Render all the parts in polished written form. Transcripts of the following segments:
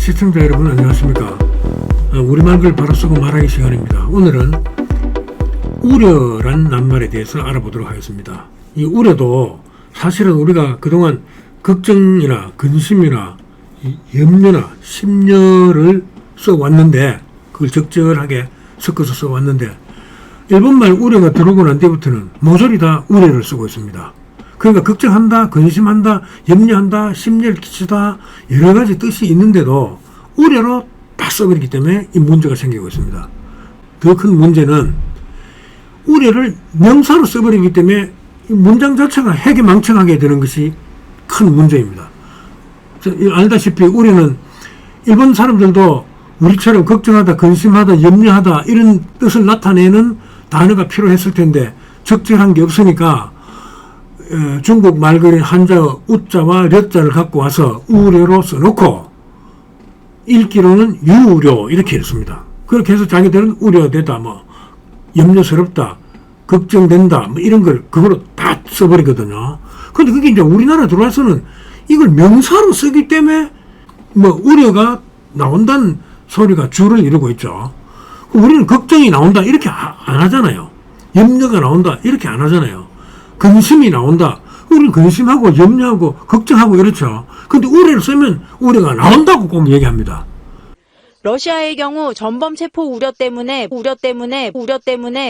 시청자 여러분 안녕하십니까. 우리말 글 바로 쓰고 말하기 시간입니다. 오늘은 우려란 낱말에 대해서 알아보도록 하겠습니다. 이 우려도 사실은 우리가 그동안 걱정이나 근심이나 염려나 심려를 써왔는데, 그걸 적절하게 섞어서 써왔는데, 일본말 우려가 들어오고 난 뒤부터는 모조리 다 우려를 쓰고 있습니다. 그러니까 걱정한다, 근심한다, 염려한다, 심려를 끼치다, 여러 가지 뜻이 있는데도 우려로 다 써버리기 때문에 이 문제가 생기고 있습니다. 더 큰 문제는 우려를 명사로 써버리기 때문에 문장 자체가 해괴망청하게 되는 것이 큰 문제입니다. 알다시피 우려는 일본 사람들도 우리처럼 걱정하다, 근심하다, 염려하다 이런 뜻을 나타내는 단어가 필요했을 텐데 적절한 게 없으니까 중국 말글인 한자 우자와 려자를 갖고 와서 우려로 써놓고 읽기로는 유우려 이렇게 했습니다. 그렇게 해서 자기들은 우려되다, 뭐 염려스럽다, 걱정된다, 뭐 이런 걸 그거로 다 써버리거든요. 근데 그게 이제 우리나라 들어와서는 이걸 명사로 쓰기 때문에 뭐 우려가 나온다는 소리가 주를 이루고 있죠. 우리는 걱정이 나온다 이렇게 안 하잖아요. 염려가 나온다 이렇게 안 하잖아요. 근심이 나온다. 우리는 근심하고 염려하고 걱정하고 이렇죠. 근데 우려를 쓰면 우려가 나온다고 꼭 얘기합니다. 러시아의 경우 전범 체포 우려 때문에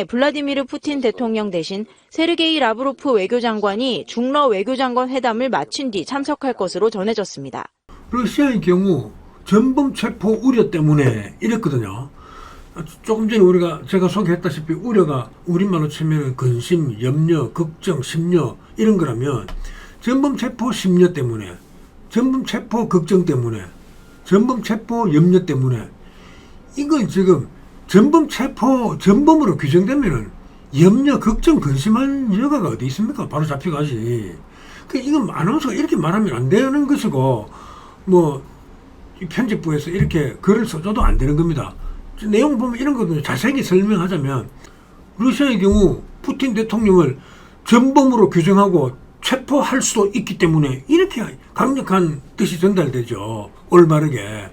블라디미르 푸틴 대통령 대신 세르게이 라브로프 외교장관이 중러 외교장관 회담을 마친 뒤 참석할 것으로 전해졌습니다. 러시아의 경우 전범 체포 우려 때문에 이랬거든요. 조금 전에 제가 소개했다시피 우려가 우리말로 치면 근심, 염려, 걱정, 심려 이런 거라면 전범 체포 심려 때문에, 전범 체포 걱정 때문에, 전범 체포 염려 때문에, 이건 지금 전범 체포 전범으로 규정되면은 염려, 걱정, 근심한 여가가 어디 있습니까? 바로 잡혀가지. 이건 아나운서가 이렇게 말하면 안 되는 것이고, 뭐 편집부에서 이렇게 글을 써줘도 안 되는 겁니다. 내용 보면 이런 거거든요. 자세히 설명하자면 러시아의 경우 푸틴 대통령을 전범으로 규정하고 체포할 수도 있기 때문에 이렇게 강력한 뜻이 전달되죠. 올바르게.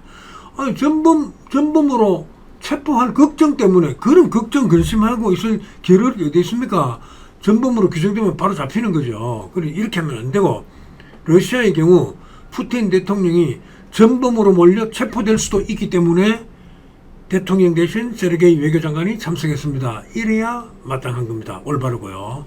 아니, 전범으로 체포할 걱정 때문에 그런 걱정 근심하고 있을 겨를이 어디 있습니까? 전범으로 규정되면 바로 잡히는 거죠. 그래 이렇게 하면 안 되고, 러시아의 경우 푸틴 대통령이 전범으로 몰려 체포될 수도 있기 때문에 대통령 대신 세르게이 외교장관이 참석했습니다. 이래야 마땅한 겁니다. 올바르고요.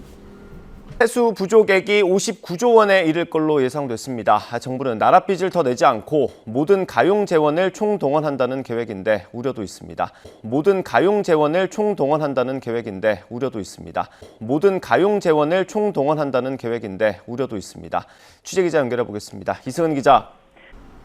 세수 부족액이 59조 원에 이를 걸로 예상됐습니다. 정부는 나랏빚을 더 내지 않고 모든 가용 재원을 총동원한다는 계획인데 우려도 있습니다. 모든 가용 재원을 총동원한다는 계획인데 우려도 있습니다. 취재기자 연결해 보겠습니다. 이승은 기자.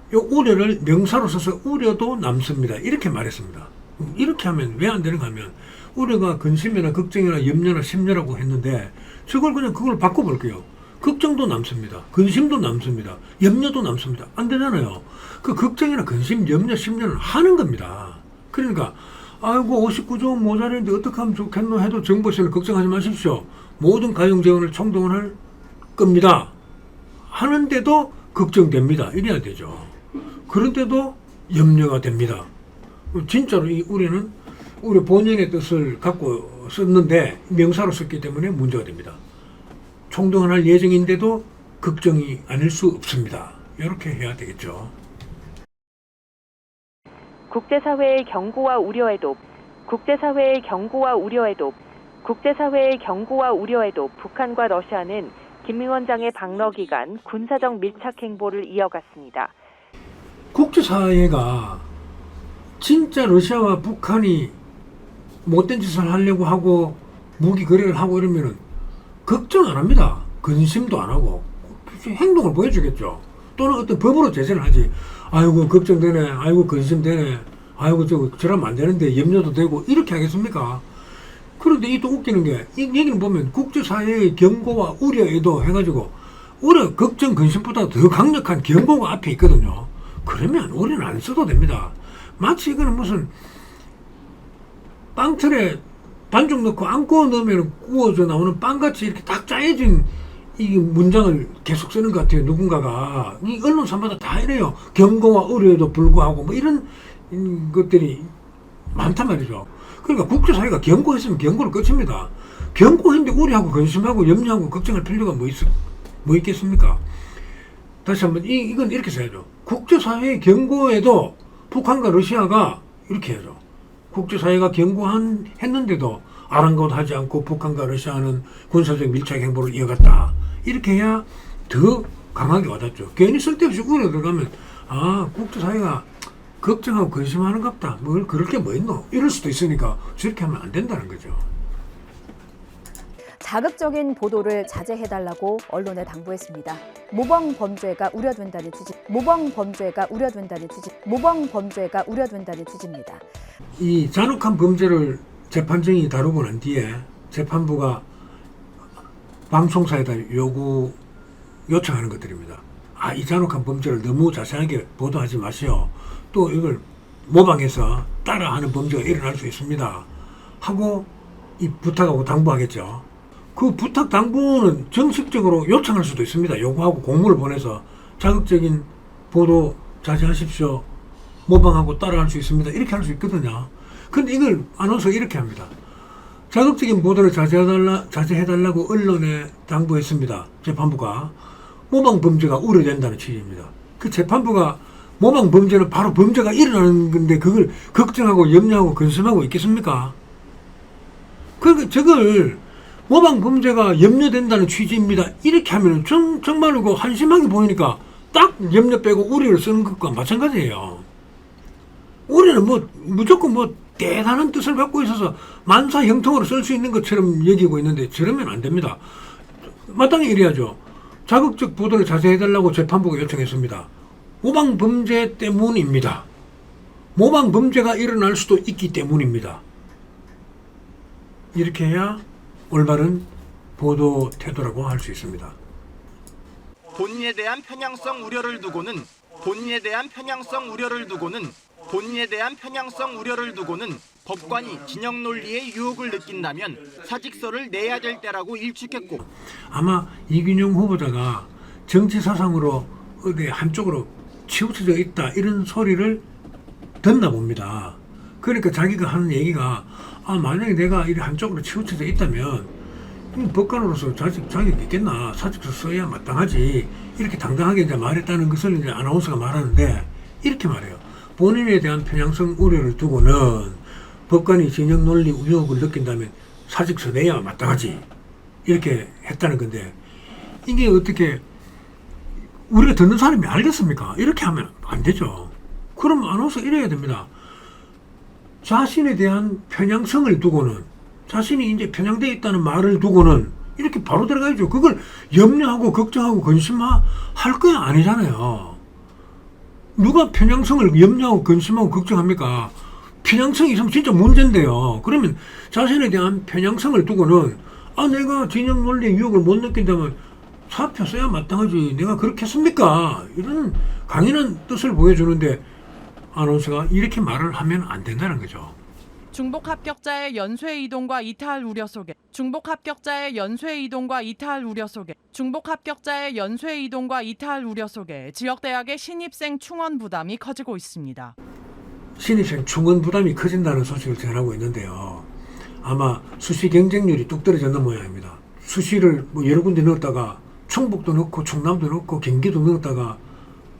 이 우려를 명사로 써서 우려도 남습니다. 이렇게 말했습니다. 이렇게 하면 왜 안 되는가 하면 우려가 근심이나 걱정이나 염려나 심려라고 했는데 그걸 바꿔볼게요. 걱정도 남습니다. 근심도 남습니다. 염려도 남습니다. 안 되잖아요. 그 걱정이나 근심, 염려, 심려는 하는 겁니다. 그러니까 아이고 59조 원 모자라는데 어떻게 하면 좋겠노 해도 정부에서는 걱정하지 마십시오. 모든 가용재원을 총동원할 겁니다. 하는데도 걱정됩니다. 이래야 되죠. 그런데도 염려가 됩니다. 진짜로 이 우려는 우리 본연의 뜻을 갖고 썼는데 명사로 썼기 때문에 문제가 됩니다. 총동원할 예정인데도 걱정이 아닐 수 없습니다. 이렇게 해야 되겠죠. 국제사회의 경고와 우려에도 북한과 러시아는 김 위원장의 방러 기간 군사적 밀착 행보를 이어갔습니다. 국제사회가 진짜 러시아와 북한이 못된 짓을 하려고 하고 무기 거래를 하고 이러면은 걱정 안 합니다. 근심도 안 하고 행동을 보여주겠죠. 또는 어떤 법으로 제재를 하지. 아이고 걱정되네, 아이고 근심되네, 아이고 저러면 안 되는데 염려도 되고 이렇게 하겠습니까? 그런데 이 또 웃기는 게 이 얘기는 보면 국제사회의 경고와 우려에도 해가지고 우려, 걱정, 근심보다 더 강력한 경고가 앞에 있거든요. 그러면 우리는 안 써도 됩니다. 마치 이거는 무슨 빵틀에 반죽 넣고 안 구워 넣으면 구워져 나오는 빵같이 이렇게 딱 짜여진 이 문장을 계속 쓰는 것 같아요. 누군가가. 이 언론사마다 다 이래요. 경고와 의료에도 불구하고 뭐 이런 것들이 많단 말이죠. 그러니까 국제사회가 경고했으면 경고를 끝입니다. 경고했는데 우려하고 근심하고 염려하고 걱정할 필요가 뭐 있겠습니까? 다시 한번 이건 이렇게 써야죠. 국제사회의 경고에도 북한과 러시아가 이렇게 해야죠. 국제사회가 경고했는데도 아랑곳하지 않고 북한과 러시아는 군사적 밀착 행보를 이어갔다. 이렇게 해야 더 강하게 와닿죠. 괜히 쓸데없이 우려 들어가면 국제사회가 걱정하고 근심하는갑다. 뭘 그럴 게 뭐 있노? 이럴 수도 있으니까 저렇게 하면 안 된다는 거죠. 자극적인 보도를 자제해달라고 언론에 당부했습니다. 모범 범죄가 우려된다는 취지입니다. 이 잔혹한 범죄를 재판정이 다루고 난 뒤에 재판부가 방송사에다 요청하는 것들입니다. 이 잔혹한 범죄를 너무 자세하게 보도하지 마시오. 또 이걸 모방해서 따라하는 범죄가 일어날 수 있습니다. 하고 이 부탁하고 당부하겠죠. 그 부탁 당부는 정식적으로 요청할 수도 있습니다. 요구하고 공문을 보내서 자극적인 보도 자제하십시오. 모방하고 따라할 수 있습니다. 이렇게 할 수 있거든요. 근데 이걸 아나운서가 이렇게 합니다. 자극적인 보도를 자제해달라고 언론에 당부했습니다. 재판부가. 모방 범죄가 우려된다는 취지입니다. 그 재판부가 모방 범죄는 바로 범죄가 일어나는 건데 그걸 걱정하고 염려하고 근심하고 있겠습니까? 그러니까 저걸 모방 범죄가 염려된다는 취지입니다. 이렇게 하면 정말로 그 한심하게 보이니까 딱 염려 빼고 우려를 쓰는 것과 마찬가지예요. 우려는 무조건 대단한 뜻을 갖고 있어서 만사 형통으로 쓸 수 있는 것처럼 여기고 있는데 저러면 안 됩니다. 마땅히 이래야죠. 자극적 보도를 자제해달라고 재판부가 요청했습니다. 모방 범죄 때문입니다. 모방 범죄가 일어날 수도 있기 때문입니다. 이렇게 해야 올바른 보도 태도라고 할 수 있습니다. 본인에 대한 편향성 우려를 두고는 법관이 진영 논리의 유혹을 느낀다면 사직서를 내야 될 때라고 일축했고, 아마 이균용 후보자가 정치 사상으로 어디 한쪽으로 치우쳐져 있다 이런 소리를 듣나 봅니다. 그러니까 자기가 하는 얘기가 만약에 내가 이리 한쪽으로 치우쳐져 있다면 법관으로서 자격이 있겠나, 사직서 써야 마땅하지, 이렇게 당당하게 이제 말했다는 것을 이제 아나운서가 말하는데 이렇게 말해요. 본인에 대한 편향성 우려를 두고는 법관이 진영 논리 의혹을 느낀다면 사직서 내야 마땅하지, 이렇게 했다는 건데, 이게 어떻게 우리가 듣는 사람이 알겠습니까? 이렇게 하면 안 되죠. 그럼 아나운서 이래야 됩니다. 자신에 대한 편향성을 두고는, 자신이 이제 편향되어 있다는 말을 두고는 이렇게 바로 들어가야죠. 그걸 염려하고 걱정하고 근심할 거야 아니잖아요. 누가 편향성을 염려하고 근심하고 걱정합니까? 편향성이 있으면 진짜 문제인데요. 그러면 자신에 대한 편향성을 두고는 내가 진영 논리 유혹을 못 느낀다면 사표 써야 마땅하지, 내가 그렇게 했습니까? 이런 강인한 뜻을 보여주는데 아나운서가 이렇게 말을 하면 안 된다는 거죠. 중복 합격자의 연쇄 이동과 이탈 우려 속에 지역 대학의 신입생 충원 부담이 커지고 있습니다. 신입생 충원 부담이 커진다는 소식을 전하고 있는데요. 아마 수시 경쟁률이 뚝 떨어졌는 모양입니다. 수시를 여러 군데 넣었다가 충북도 넣고 충남도 넣고 경기도 넣었다가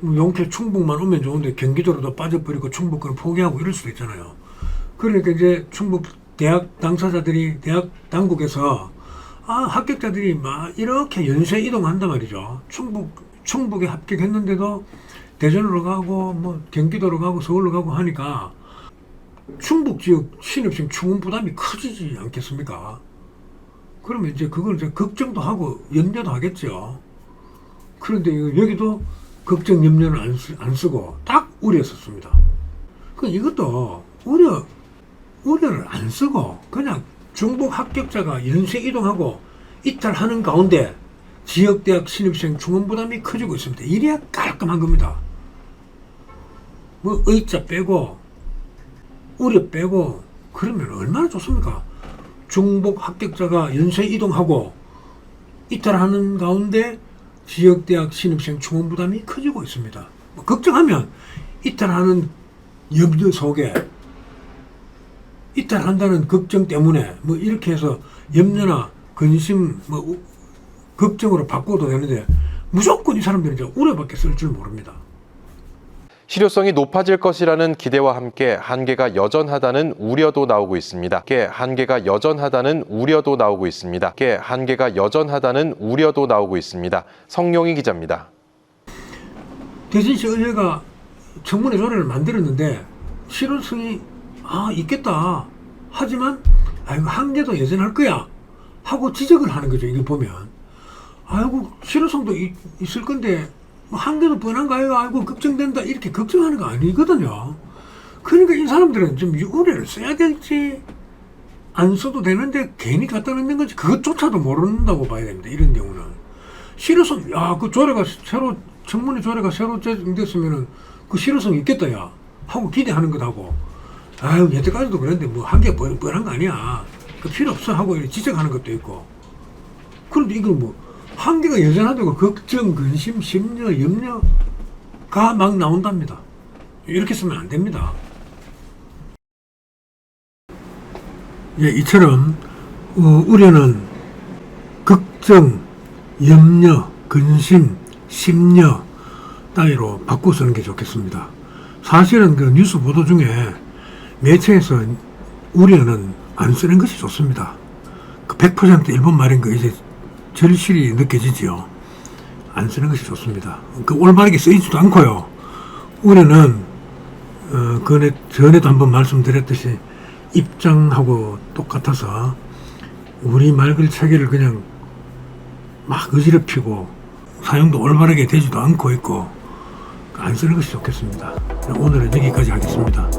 용태 충북만 오면 좋은데 경기도로도 빠져버리고 충북 걸 포기하고 이럴 수도 있잖아요. 그러니까 이제 충북 대학 당사자들이, 대학 당국에서 합격자들이 막 이렇게 연쇄 이동한단 말이죠. 충북에 합격했는데도 대전으로 가고 경기도로 가고 서울로 가고 하니까 충북 지역 신입생 충원 부담이 커지지 않겠습니까? 그러면 이제 그걸 이제 걱정도 하고 염려도 하겠죠. 그런데 여기도 걱정 염려는 안 쓰고 딱 우려 썼습니다. 이것도 우려를 안 쓰고 그냥 중복 합격자가 연쇄 이동하고 이탈하는 가운데 지역대학 신입생 충원 부담이 커지고 있습니다. 이래야 깔끔한 겁니다. 의자 빼고 우려 빼고 그러면 얼마나 좋습니까? 중복 합격자가 연쇄 이동하고 이탈하는 가운데 지역대학 신입생 충원 부담이 커지고 있습니다. 뭐 걱정하면 이탈하는 염려 속에 이탈한다는 걱정 때문에 뭐 이렇게 해서 염려나 근심 뭐 걱정으로 바꿔도 되는데 무조건 이 사람들은 이제 우려밖에 쓸 줄 모릅니다. 실효성이 높아질 것이라는 기대와 함께 한계가 여전하다는 우려도 나오고 있습니다. 한계가 여전하다는 우려도 나오고 있습니다. 한계가 여전하다는 우려도 나오고 있습니다. 성룡희 기자입니다. 대전시 의회가 청문회 조례를 만들었는데 실효성이 있겠다. 하지만 아이고 한계도 여전할 거야 하고 지적을 하는 거죠. 이걸 보면 아이고 실효성도 있을 건데 뭐 한계도 뻔한 거 아이고 걱정된다 이렇게 걱정하는 거 아니거든요. 그러니까 이 사람들은 좀 우려를 써야 될지 안 써도 되는데 괜히 갖다 놓는 건지 그것조차도 모른다고 봐야 됩니다. 이런 경우는 실효성 그 조례가 새로 청문회 조례가 새로 제정됐으면은 그 실효성이 있겠다 야 하고 기대하는 것하고 아유 여태까지도 그랬는데 뭐 한계 뻔한 거 아니야 그 필요 없어 하고 이렇게 지적하는 것도 있고 그런데 이걸 뭐 한계가 여전하다고 걱정, 근심, 심려, 염려가 막 나온답니다. 이렇게 쓰면 안 됩니다. 예, 이처럼 우려는 걱정, 염려, 근심, 심려 따위로 바꿔 쓰는 게 좋겠습니다. 사실은 그 뉴스 보도 중에 매체에서 우려는 안 쓰는 것이 좋습니다. 그 100% 일본 말인 거 이제 절실히 느껴지지요. 안 쓰는 것이 좋습니다. 그 올바르게 쓰이지도 않고요. 우려는 전에도 한번 말씀드렸듯이 입장하고 똑같아서 우리 말글 체계를 그냥 막 어지럽히고 사용도 올바르게 되지도 않고 있고 안 쓰는 것이 좋겠습니다. 오늘은 여기까지 하겠습니다.